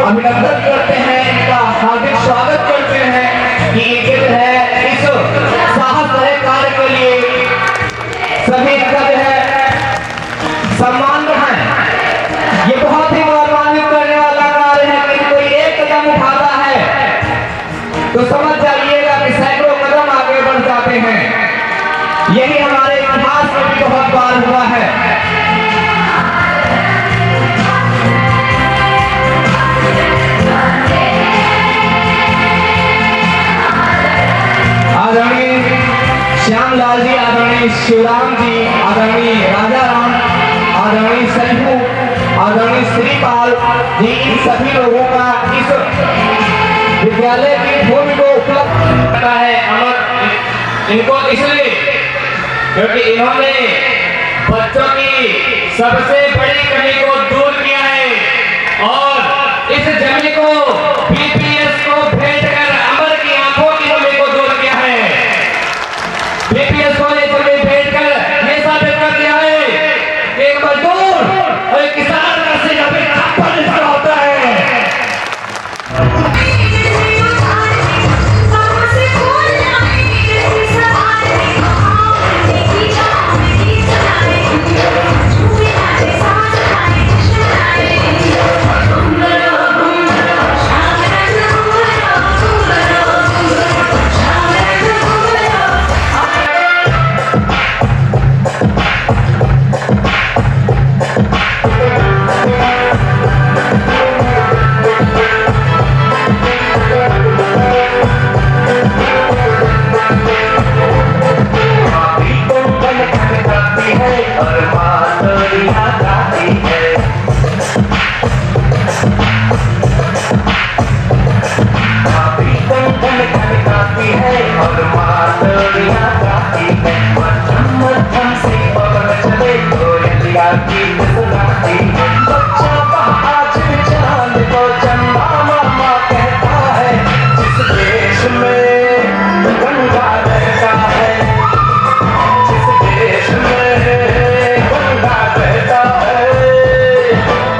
अभिनंदन करते हैं, इनका हार्दिक स्वागत करते हैं कि ये जो है इस साहस भरे कार्य के लिए सभी का जो है सम्मान है। ये बहुत ही गौरवान्वित करने वाला कार्य है कि कोई एक कदम उठाता है तो समझ जाइएगा कि सैकड़ों कदम आगे बढ़ जाते हैं। यही हमारे इतिहास में भी बहुत बार हुआ है। आदरणीय श्यामलाल जी, आदरणीय शिवराम जी, आदरणीय राजा राम, आदरणीय सैफू, आदरणीय श्रीपाल जी, इन सभी लोगों का इस विद्यालय की भूमि को उपलब्ध करना है। अमर इनको इसलिए क्योंकि इन्होंने बच्चों की सबसे बड़ी कमी को दूर किया है और इस जमीन को बीपीएस को भेंट कर अमर की आंखों की कमी को दूर किया है। बीपीएस को ये जमीन भेंट कर ये साबित कर दिया है कि एक मजदूर और एक किसान का सिर अपने आप पर निर्भर होता है। गीत सुनाती। बच्चा का आज चांद को चंदा मामा कहता है, जिस देश में गंगा बहता है, जिस देश में गंगा बहता है।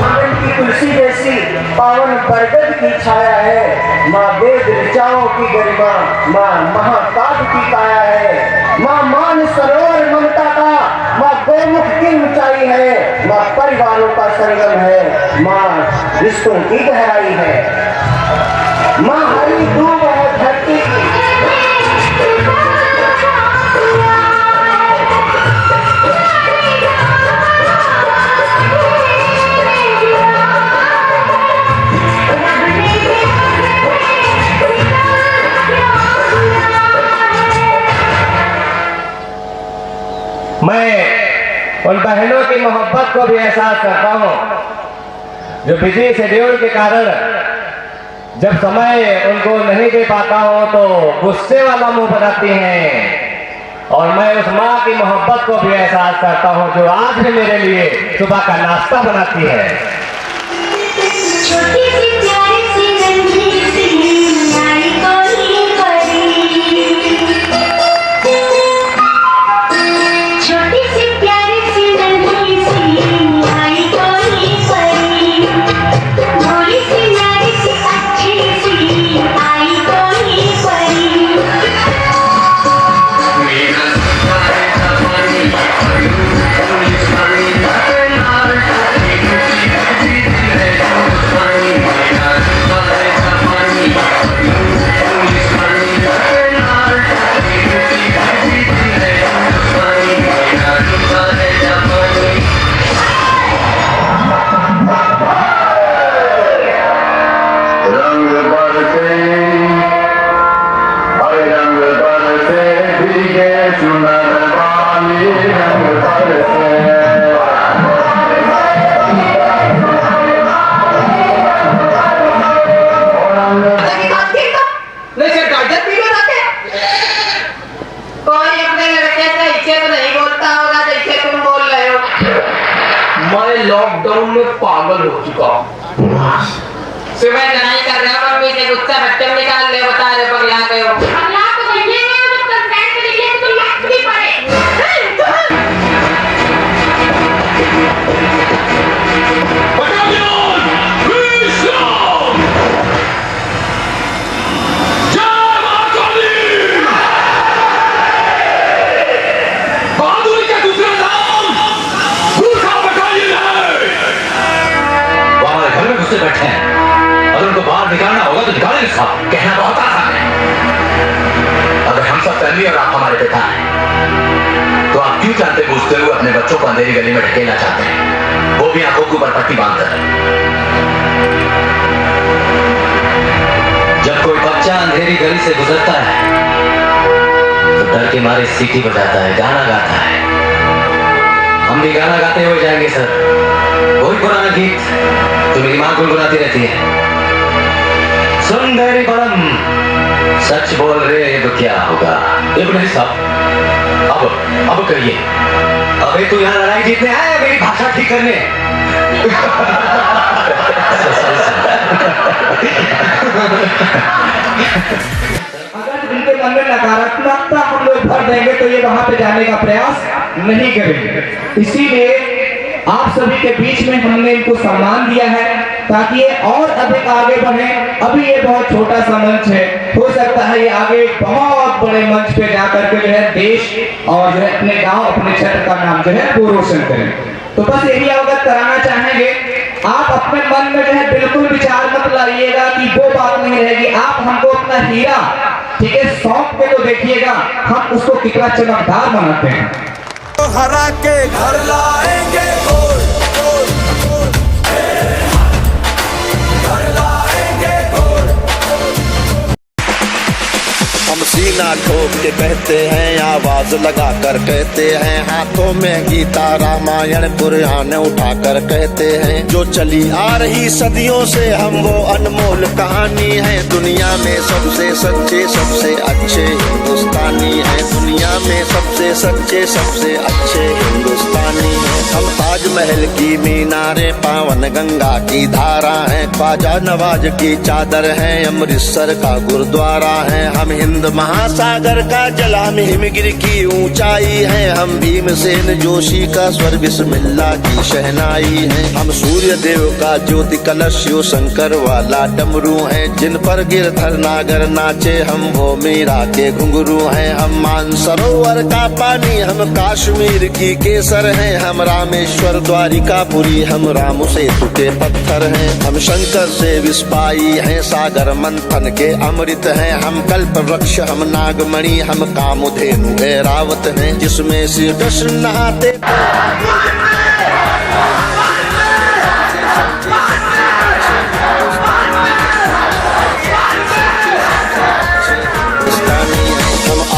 आंगन की तुलसी जैसी पावन बरगद की छाया है, माँ वेद ऋचाओं की गरिमा, माँ महाकाव्य की काया है, माँ मान सरोवर ममता का, माँ गोमुख की ऊंचाई है, माँ परिवारों का संगम है, माँ रिश्तों की गहराई है, माँ हरी दूब है धरती की। मैं उन बहनों की मोहब्बत को भी एहसास करता हूँ जो बिजी शेड्यूल के कारण जब समय उनको नहीं दे पाता हूँ तो गुस्से वाला मुंह बनाती हैं। और मैं उस माँ की मोहब्बत को भी एहसास करता हूँ जो आज भी मेरे लिए सुबह का नाश्ता बनाती है। छोटी सी प्यारी सी नन्ही सी नारी कोई परी, छोटी सी प्यारी सी नन्ही सी नारी कोई परी, भोली सी नारी सी अच्छी सी आई कोई परी। रंग बरसे रंग बरसे भीगे चुनर वाली, रंग बरसे कोई अपने लड़के से ऐसे तो नहीं बोलता होगा जैसे तुम बोल रहे हो। मैं लॉकडाउन में पागल हो चुका हूँ। सुबह लड़ाई कर रहे हो मम्मी से, गुस्सा बच्चे निकाल ले, बता रहे पगला गए हो। पगला तो भैया ने जब तक बैंक में निकले तो लाख भी पड़े। बहादुरी का दूसरा नाम भूखा बटालियन है। वो हमारे घर में घुसे बैठे हैं, अगर उनको बाहर निकालना होगा तो निकालेंगे साहब, कहना बहुत आसान है। अगर हम सब फैमिली और आप हमारे पिता हैं तो आप क्यों जानते बूझते हुए अपने बच्चों को अंधेरी गली में ढकेलना चाहते हैं, वो भी आंखों के ऊपर पट्टी बांधकर। जब कोई बच्चा अंधेरी गली से गुजरता है तो डर के मारे सीटी बजाता है, गाना गाता है। हम भी गाना गाते हुए जाएंगे सर, वही पुराना गीत तो मेरी माँ गुनगुनाती रहती है। सुंदरी बड़म सच बोल रहे तो क्या होगा। नहीं साहब, अब कहिए, अबे तू यहाँ लड़ाई जीतने आया मेरी भाषा ठीक करने? अगर इनके मन में नकारात्मकता हम लोग भर देंगे तो ये वहां पे जाने का प्रयास नहीं करेंगे। इसीलिए आप सभी के बीच में हमने इनको सम्मान दिया है ताकि ये और अधिक आगे बढ़े। अभी ये बहुत छोटा सा मंच है, हो सकता है ये आगे बहुत बड़े मंच पे जाकर के जो है देश और जो है अपने गांव अपने क्षेत्र का नाम जो है वो रोशन करें। तो बस यही अवगत कराना चाहेंगे, आप अपने मन में जो है बिल्कुल विचार मत लाइएगा कि वो बात नहीं रहेगी। आप हमको अपना हीरा ठीक है सौंप के तो देखिएगा हम उसको कितना चमकदार बनाते हैं। हरा के घर लाएंगे, गोल गोल गोल, घर लाएंगे गोल। हम सीना ठोक के कहते हैं, आवाज लगा कर कहते हैं, हाथों में गीता रामायण पुराण उठा कर कहते हैं। जो चली आ रही सदियों से हम वो अनमोल कहानी है। दुनिया में सबसे सच्चे सबसे अच्छे हिंदुस्तानी है। दुनिया में सबसे सच्चे सबसे अच्छे हिंदुस्तानी है। हम ताजमहल महल की मीनारे पावन गंगा की धारा है, ख्वाजा नवाज की चादर है, अमृतसर का गुरुद्वारा है। हम हिंद महासागर का जल, हम हिमगिर की ऊंचाई है, हम भीमसेन जोशी का स्वर, बिस्मिल्लाह की शहनाई है। हम सूर्य देव का ज्योति कलश, शिव शंकर वाला डमरू है, जिन पर गिरधर नागर नाचे, हम वो मीरा के घुंघरू हैं। हम मानसरोवर का पानी, हम कश्मीर की केसर हैं, हम रामेश्वर द्वारिकापुरी, हम राम सेतु के पत्थर हैं। हम शंकर से विस्पाई हैं, सागर मंथन के अमृत हैं। हम कल्प वृक्ष, हम नागमणि, हम कामधेनु ऐरावत हैं, जिसमें श्री कृष्ण नहाते।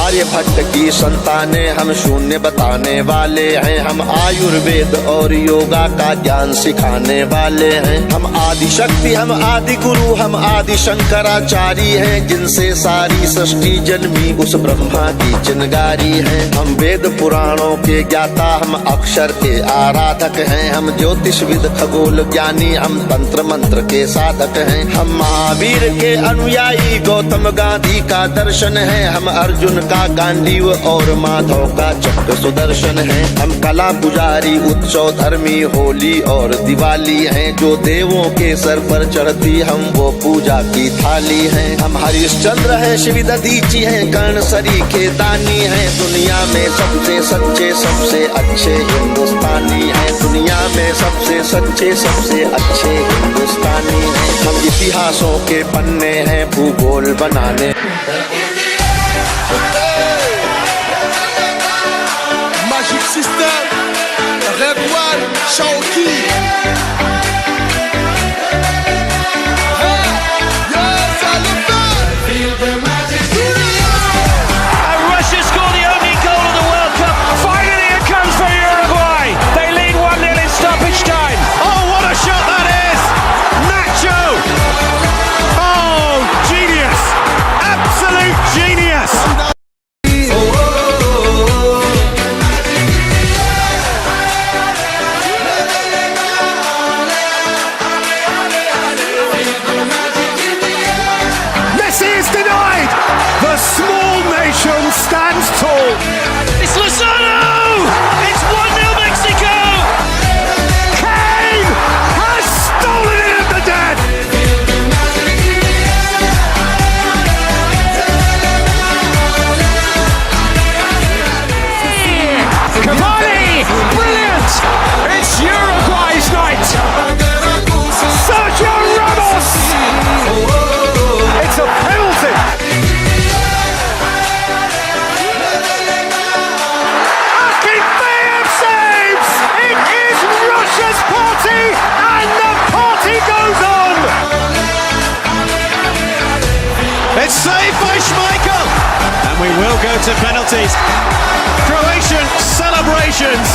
आर्यभट्ट की संताने, हम शून्य बताने वाले हैं, हम आयुर्वेद और योगा का ज्ञान सिखाने वाले हैं। हम आदि शक्ति, हम आदि गुरु, हम आदि शंकराचार्य हैं, जिनसे सारी सृष्टि जन्मी, उस ब्रह्मा की चिनगारी है। हम वेद पुराणों के ज्ञाता, हम अक्षर के आराधक हैं, हम ज्योतिषविद खगोल ज्ञानी, हम तंत्र मंत्र के साधक हैं। हम महावीर के अनुयायी, गौतम गांधी का दर्शन है, हम अर्जुन का गांडीव और माधव का चक्र सुदर्शन है। हम कला पुजारी, उत्सव धर्मी, होली और दिवाली हैं, जो देवों के सर पर चढ़ती, हम वो पूजा की थाली हैं। हम हरिश्चंद्र हैं, शिव दधीची हैं, कर्ण सरी के दानी हैं, दुनिया में सबसे सच्चे सबसे अच्छे हिंदुस्तानी हैं, दुनिया में सबसे सच्चे सबसे अच्छे हिंदुस्तानी हैं। हम इतिहासों के पन्ने हैं, भूगोल बनाने। Magic System, Red One, Shawty. Yes, I love that. Feel the magic system. And Russia scored the only goal of the World Cup. Finally it comes for Uruguay. They lead 1-0 in stoppage time. Oh, what a shot that is! Nacho! Oh, genius! Absolute genius! Stands tall. It's Lozano! It's 1-0 Mexico! Kane has stolen it at the death! Cavani! Brilliant! It's Uruguay's night! Sergio Ramos! It's a penalty! It's saved by Schmeichel, and we will go to penalties. Croatian celebrations.